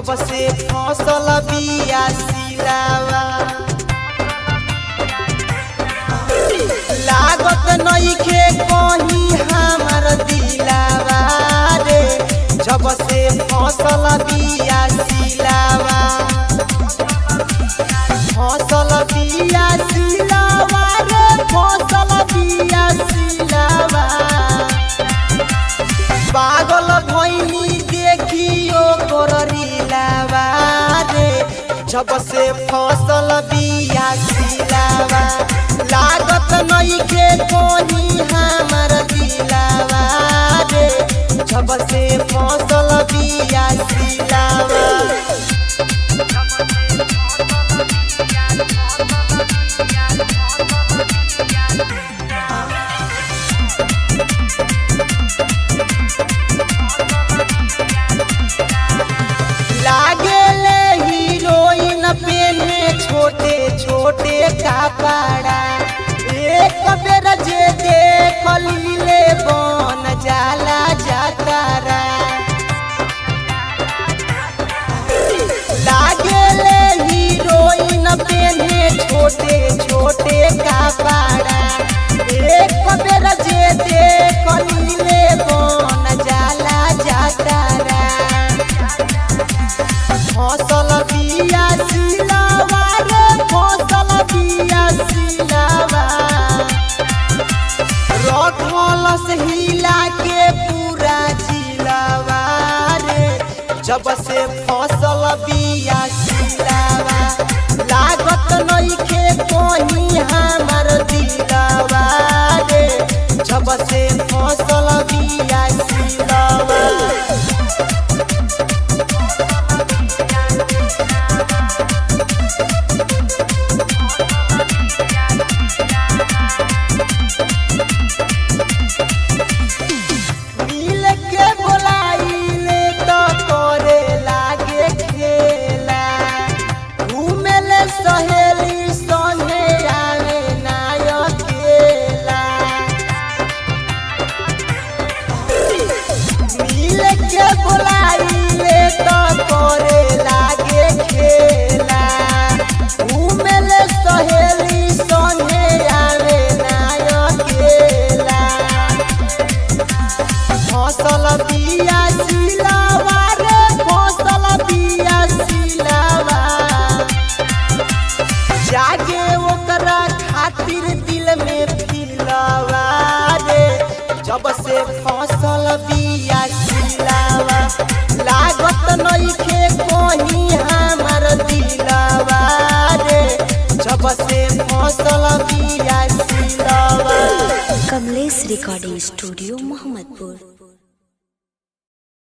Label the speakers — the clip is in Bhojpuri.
Speaker 1: जब से फसल बिया सिलावा लागत नइखे कहीं हमार दिलावा रे जब से फसल बिया सिलावा फसल बिया सिलावा रे फसल बिया सिलावा पागल भइनी देखियो कररिलावा रे जब से फसल बिया सिलावा लागत नइखे कोनी हमार दिलावा रे जब से फसल बिया सिलावा लागेले हीरोइन पेने छोटे छोटे कपड़ा एक बेर जे देख लीले बन जाला जातारा लागेले हीरोइन पेने छोटे छोटे कपड़ा एक बेर जे देख लीले बन जाला जातारा फसल बिया सिलावा रे फसल बिया सिलावा रखलस हिला के पूरा जिलावा रे जब से फसल बिया सिलावा लागत नइखे कहीं हमार दिलावा रे जब से फसल बिया सिलावा सहेली संगे आवे ना अकेला मिल के बुलाइले तो करे लागे खेला घूमेले सहेली संगे आवे ना अकेला फसल बिया सिलावा रे फसल बिया सिलावा जागे ओकरा खातिर दिल में फिलावा रे जब से फसल बिया सिलावा लागत नइखे कहीं हमार दिलावा रे जब से फसल बिया सिलावा।
Speaker 2: Kamlesh recording studio Mohammadpur.